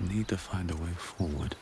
Need to find a way forward.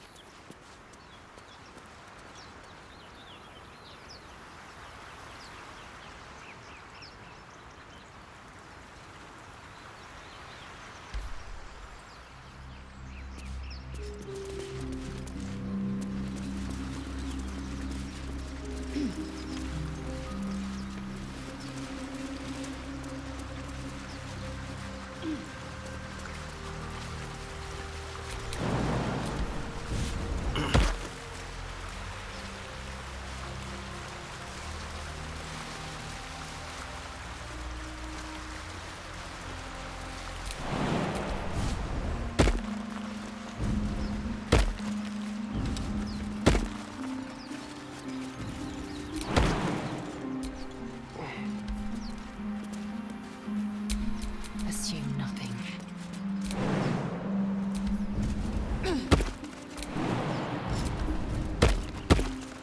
Assume nothing.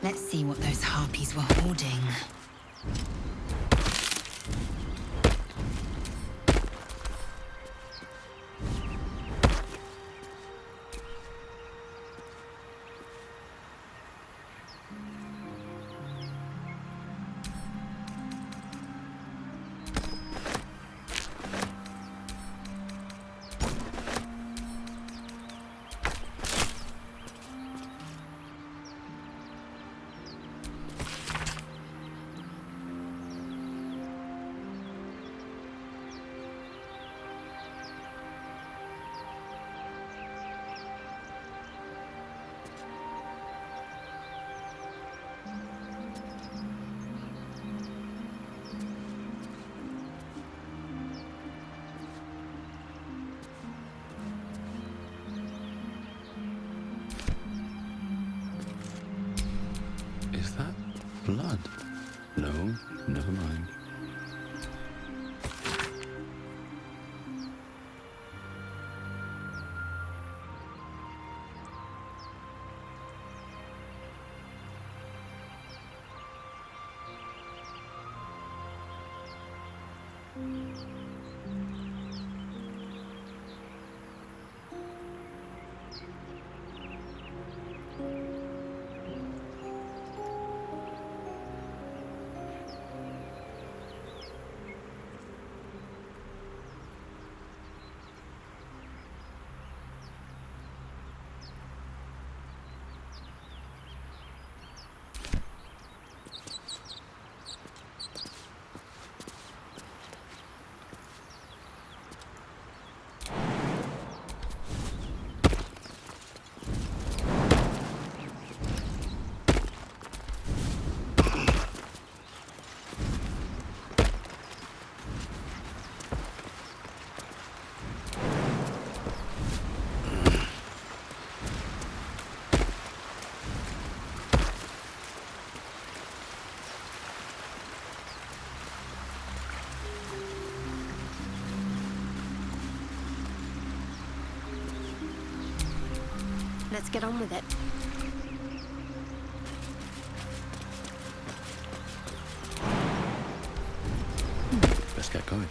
Let's see what those harpies were hoarding. Is that blood? No, never mind. Let's get on with it. Let's get going.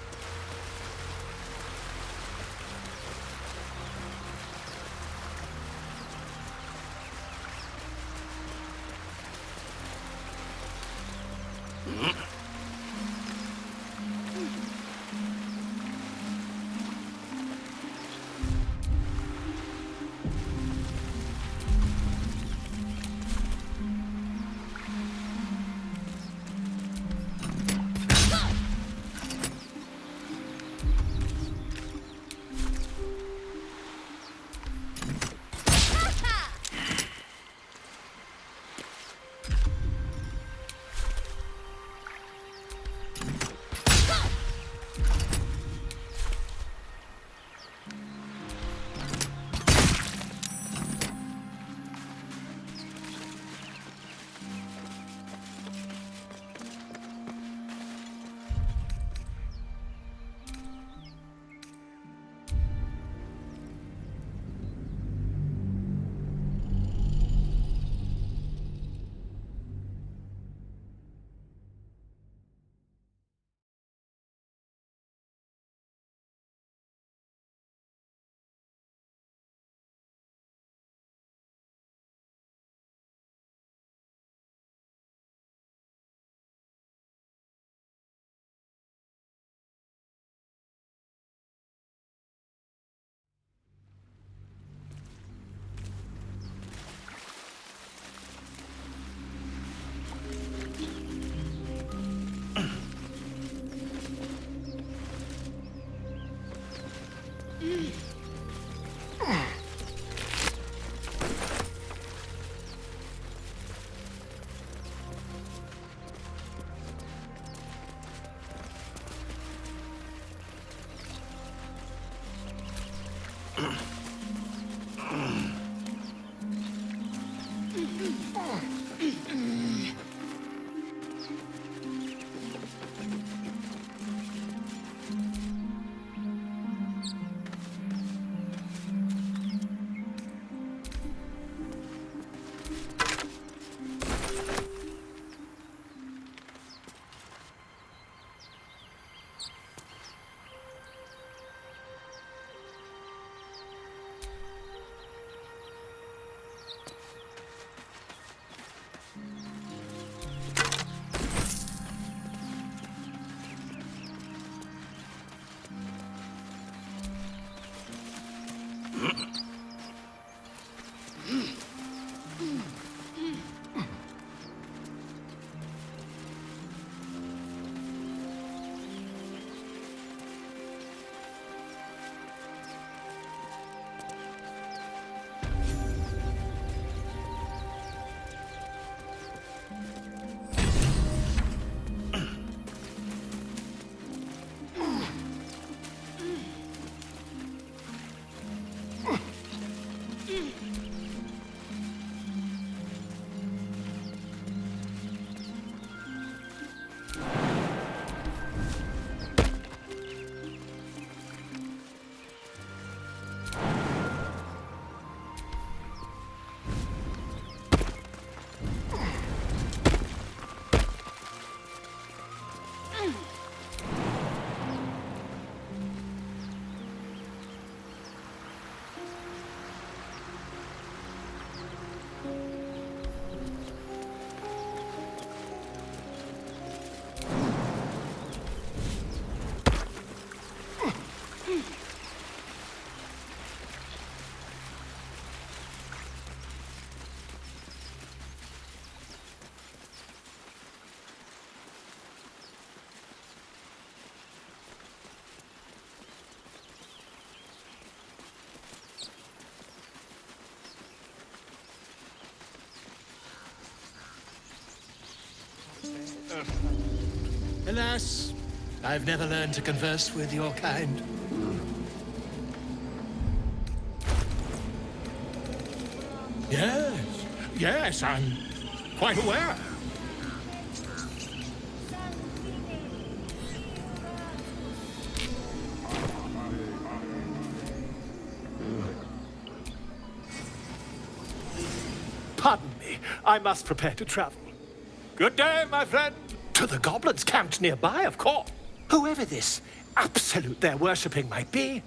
Alas, I've never learned to converse with your kind. Yes, I'm quite aware. Pardon me, I must prepare to travel. Good day, my friend. To the goblins camped nearby, of course. Whoever this absolute they're worshipping might be,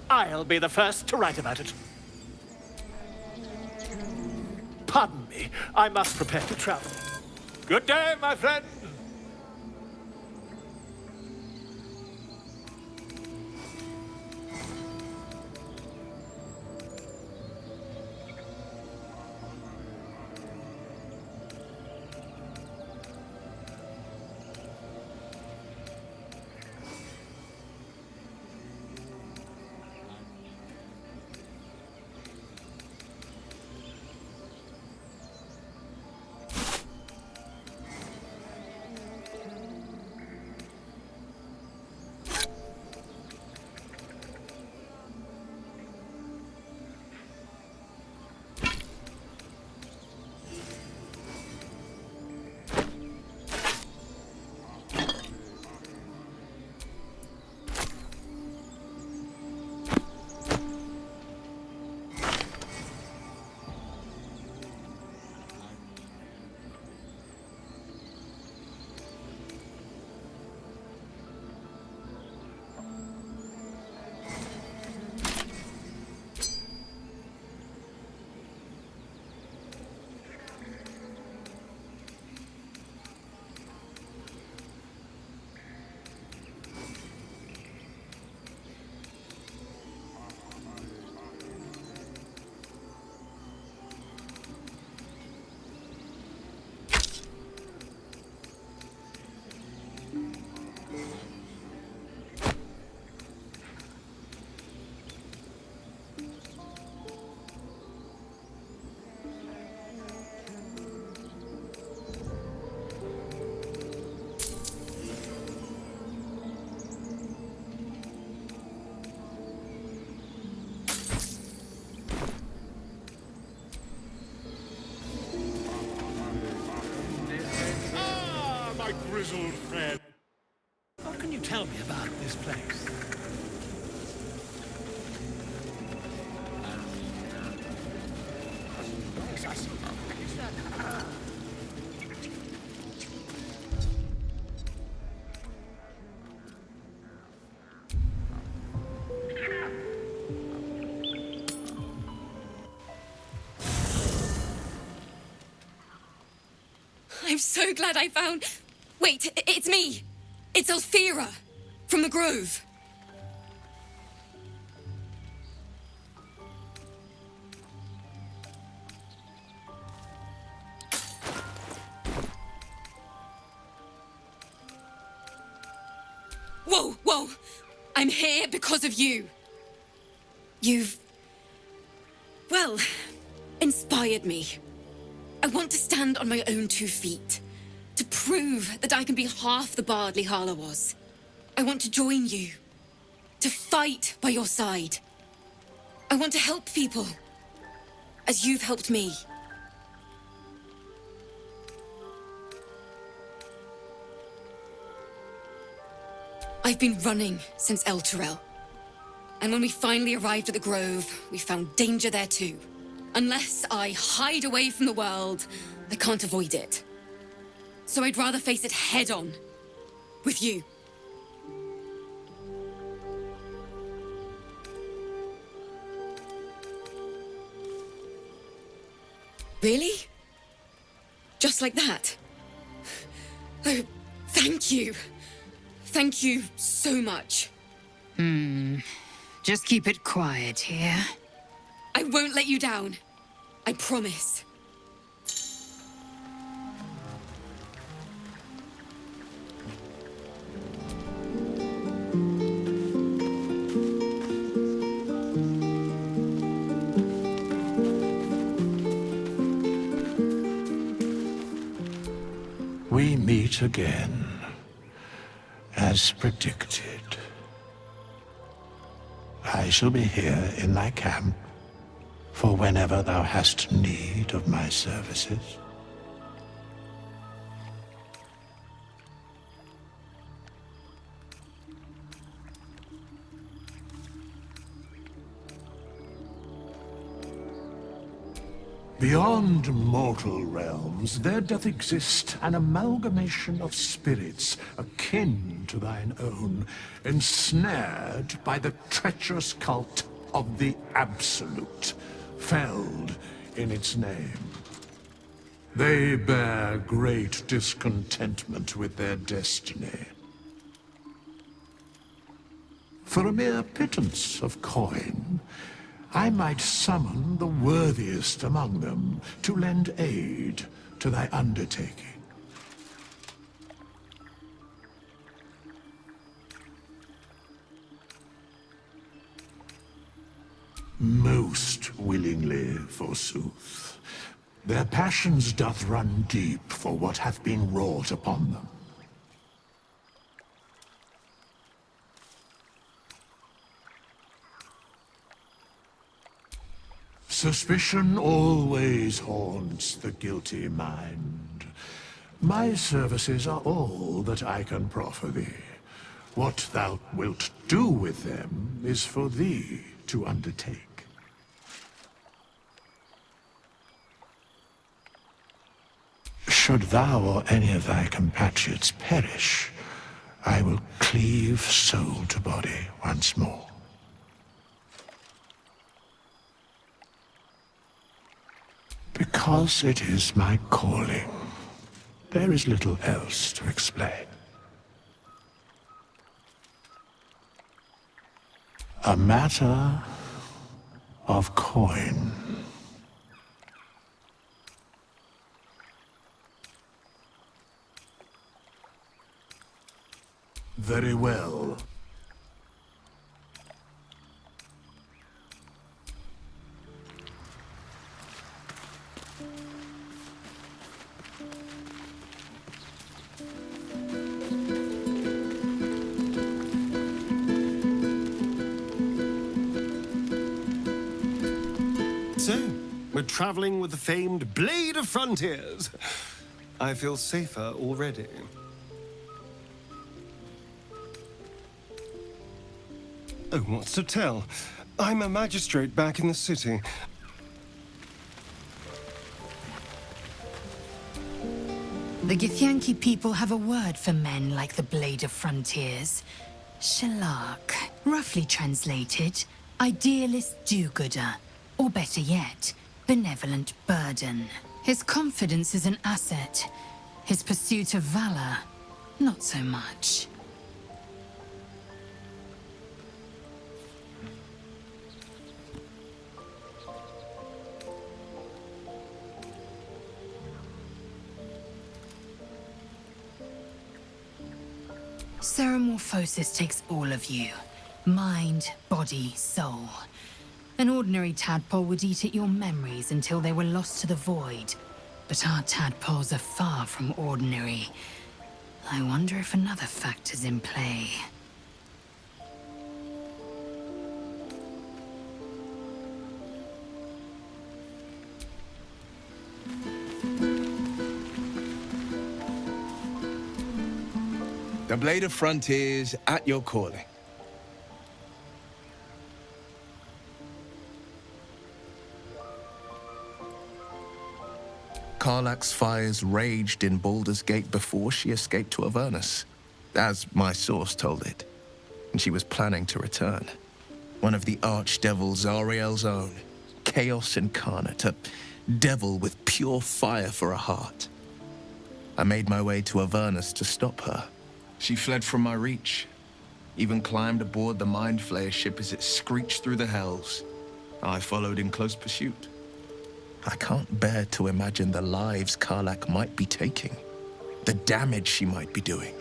I'll be the first to write about it. Pardon me, I must prepare to travel. Good day, my friend. My grizzled friend. What can you tell me about this place? I'm so glad I found... Wait, it's me! It's Althera, from the Grove. Whoa! I'm here because of you. You've... well, inspired me. I want to stand on my own 2 feet. To prove that I can be half the Bardley Harlow was. I want to join you. To fight by your side. I want to help people. As you've helped me. I've been running since El Terrell. And when we finally arrived at the Grove, we found danger there too. Unless I hide away from the world, I can't avoid it. So I'd rather face it head-on. With you. Really? Just like that? Oh, thank you. Thank you so much. Just keep it quiet here. I won't let you down. I promise. We meet meet again, as predicted. I shall be here in thy camp for whenever thou hast need of my services. Beyond mortal realms, there doth exist an amalgamation of spirits akin to thine own, ensnared by the treacherous cult of the Absolute, felled in its name. They bear great discontentment with their destiny. For a mere pittance of coin, I might summon the worthiest among them to lend aid to thy undertaking. Most willingly, forsooth. Their passions doth run deep for what hath been wrought upon them. Suspicion always haunts the guilty mind. My services are all that I can proffer thee. What thou wilt do with them is for thee to undertake. Should thou or any of thy compatriots perish, I will cleave soul to body once more. Because it is my calling. There is little else to explain. A matter of coin. Very well. So, we're traveling with the famed Blade of Frontiers. I feel safer already. Oh, what's to tell? I'm a magistrate back in the city. The Githyanki people have a word for men like the Blade of Frontiers. Shalak. Roughly translated, idealist do-gooder. Or better yet, benevolent burden. His confidence is an asset. His pursuit of valor, not so much. Ceramorphosis takes all of you. Mind, body, soul. An ordinary tadpole would eat at your memories until they were lost to the void. But our tadpoles are far from ordinary. I wonder if another factor's in play. The Blade of Frontiers at your calling. Karlach's fires raged in Baldur's Gate before she escaped to Avernus, as my source told it, and she was planning to return. One of the archdevil Zariel's own, Chaos Incarnate, a devil with pure fire for a heart. I made my way to Avernus to stop her. She fled from my reach, even climbed aboard the Mind Flayer ship as it screeched through the hells. I followed in close pursuit. I can't bear to imagine the lives Karlach might be taking, the damage she might be doing.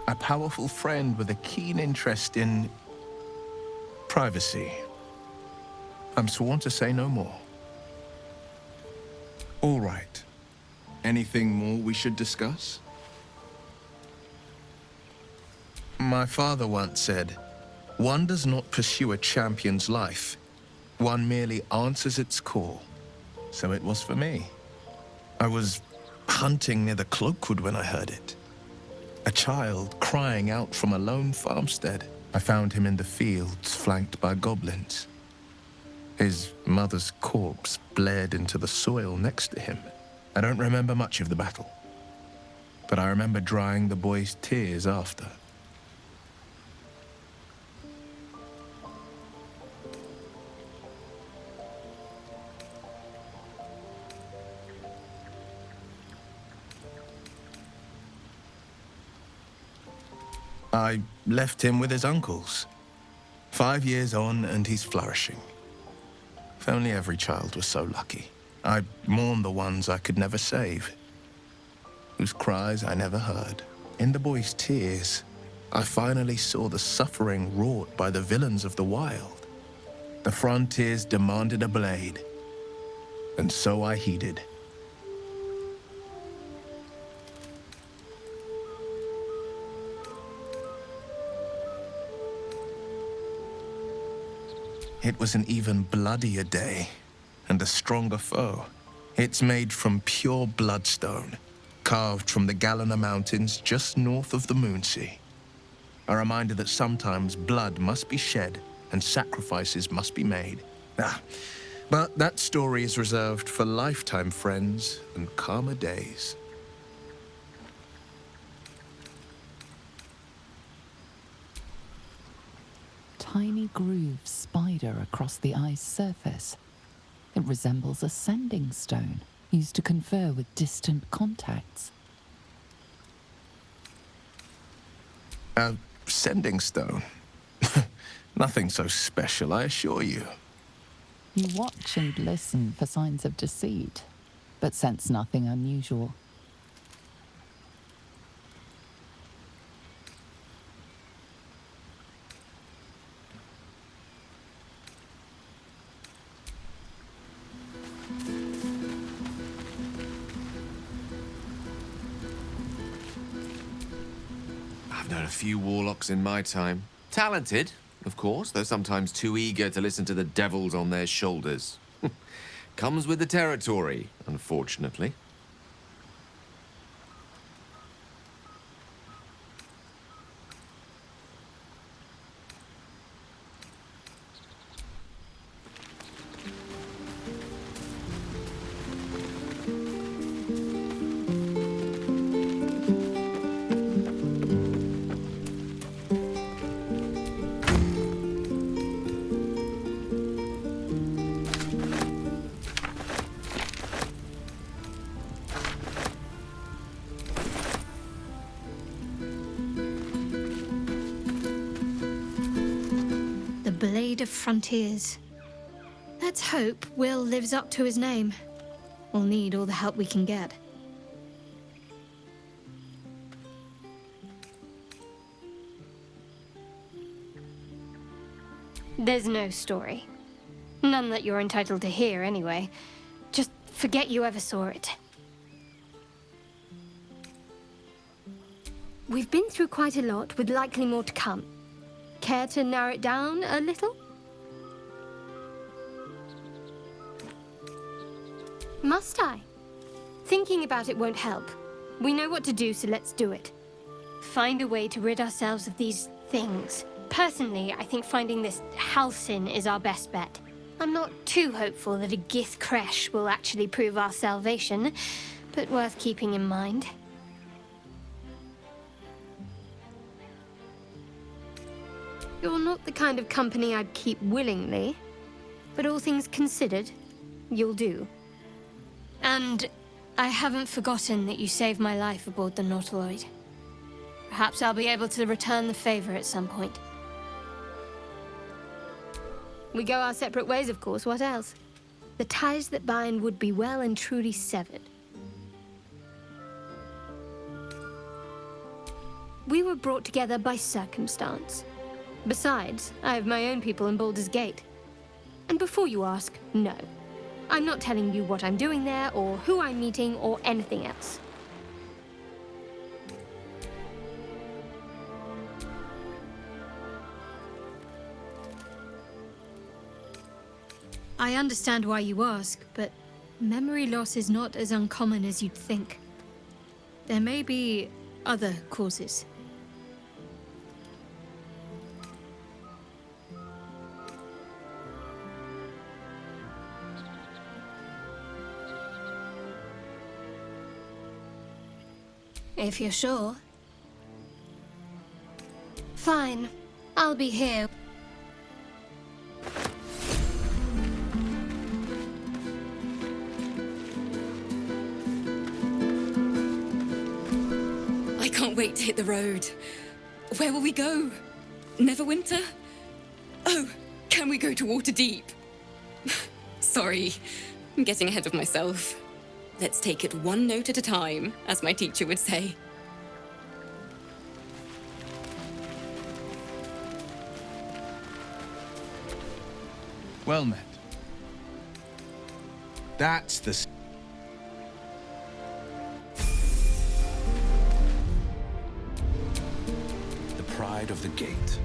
A powerful friend with a keen interest in privacy. I'm sworn to say no more. All right. Anything more we should discuss? My father once said, "One does not pursue a champion's life. One merely answers its call." So it was for me. I was hunting near the Cloakwood when I heard it. A child crying out from a lone farmstead. I found him in the fields, flanked by goblins. His mother's corpse bled into the soil next to him. I don't remember much of the battle, but I remember drying the boy's tears after. I left him with his uncles. 5 years on, and he's flourishing. If only every child was so lucky. I mourn the ones I could never save, whose cries I never heard. In the boy's tears, I finally saw the suffering wrought by the villains of the wild. The frontiers demanded a blade, and so I heeded. It was an even bloodier day, and a stronger foe. It's made from pure bloodstone, carved from the Galena Mountains just north of the Moonsea. A reminder that sometimes blood must be shed and sacrifices must be made. But that story is reserved for lifetime friends and calmer days. Tiny grooves spider across the ice surface. It resembles a sending stone used to confer with distant contacts. A sending stone? Nothing so special, I assure you. You watch and listen for signs of deceit, but sense nothing unusual. I've known a few warlocks in my time. Talented, of course, though sometimes too eager to listen to the devils on their shoulders. Comes with the territory, unfortunately. Blade of Frontiers. Let's hope Will lives up to his name. We'll need all the help we can get. There's no story. None that you're entitled to hear, anyway. Just forget you ever saw it. We've been through quite a lot, with likely more to come. Care to narrow it down a little? Must I? Thinking about it won't help. We know what to do, so let's do it. Find a way to rid ourselves of these things. Personally, I think finding this Halcyon is our best bet. I'm not too hopeful that a Gith Kresh will actually prove our salvation, but worth keeping in mind. You're not the kind of company I'd keep willingly, but all things considered, you'll do. And I haven't forgotten that you saved my life aboard the Nautiloid. Perhaps I'll be able to return the favor at some point. We go our separate ways, of course, what else? The ties that bind would be well and truly severed. We were brought together by circumstance. Besides, I have my own people in Baldur's Gate. And before you ask, no. I'm not telling you what I'm doing there, or who I'm meeting, or anything else. I understand why you ask, but memory loss is not as uncommon as you'd think. There may be other causes. If you're sure. Fine. I'll be here. I can't wait to hit the road. Where will we go? Neverwinter? Oh, can we go to Waterdeep? Sorry, I'm getting ahead of myself. Let's take it one note at a time, as my teacher would say. Well met. That's the... The pride of the gate.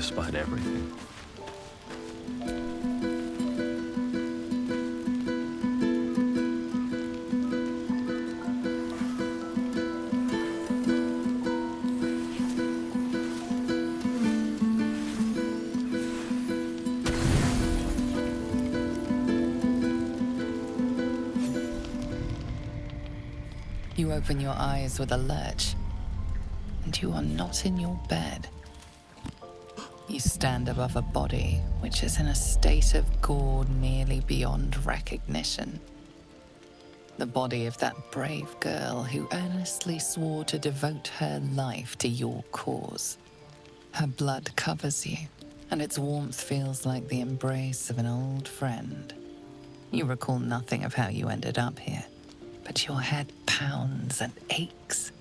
despite everything. You open your eyes with a lurch, and you are not in your bed. You stand above a body which is in a state of gore nearly beyond recognition. The body of that brave girl who earnestly swore to devote her life to your cause. Her blood covers you, and its warmth feels like the embrace of an old friend. You recall nothing of how you ended up here, but your head pounds and aches.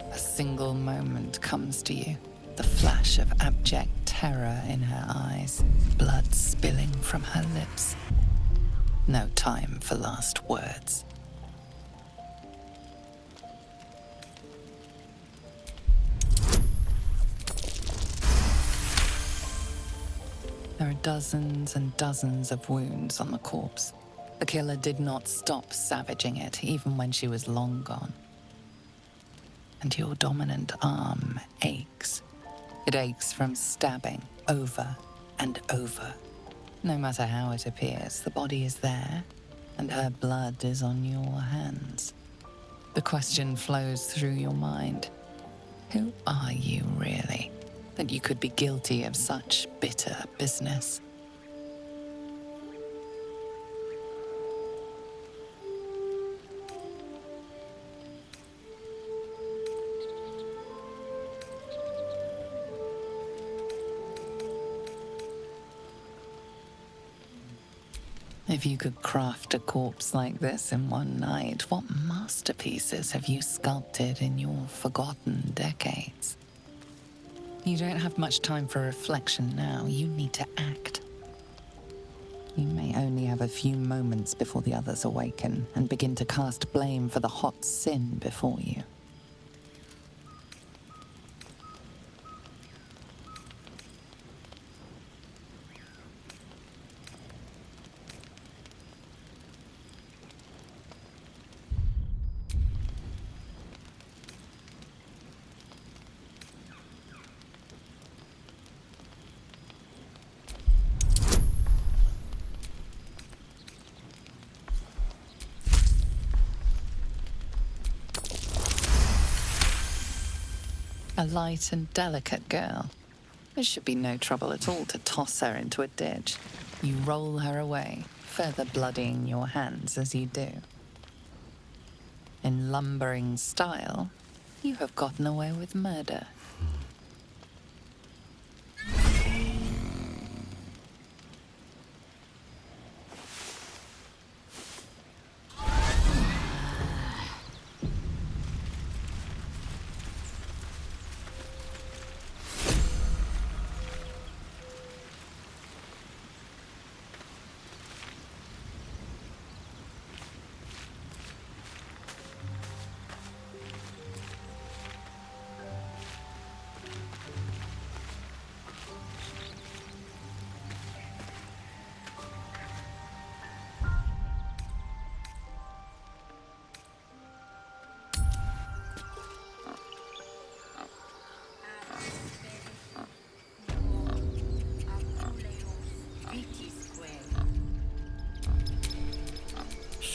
A single moment comes to you, the flash of abject terror in her eyes, blood spilling from her lips. No time for last words. There are dozens and dozens of wounds on the corpse. The killer did not stop savaging it, even when she was long gone. And your dominant arm aches. It aches from stabbing over and over. No matter how it appears, the body is there, and her blood is on your hands. The question flows through your mind. Who are you really, that you could be guilty of such bitter business? If you could craft a corpse like this in one night, what masterpieces have you sculpted in your forgotten decades? You don't have much time for reflection now. You need to act. You may only have a few moments before the others awaken and begin to cast blame for the hot sin before you. A light and delicate girl. There should be no trouble at all to toss her into a ditch. You roll her away, further bloodying your hands as you do. In lumbering style, you have gotten away with murder.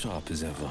sharp as ever.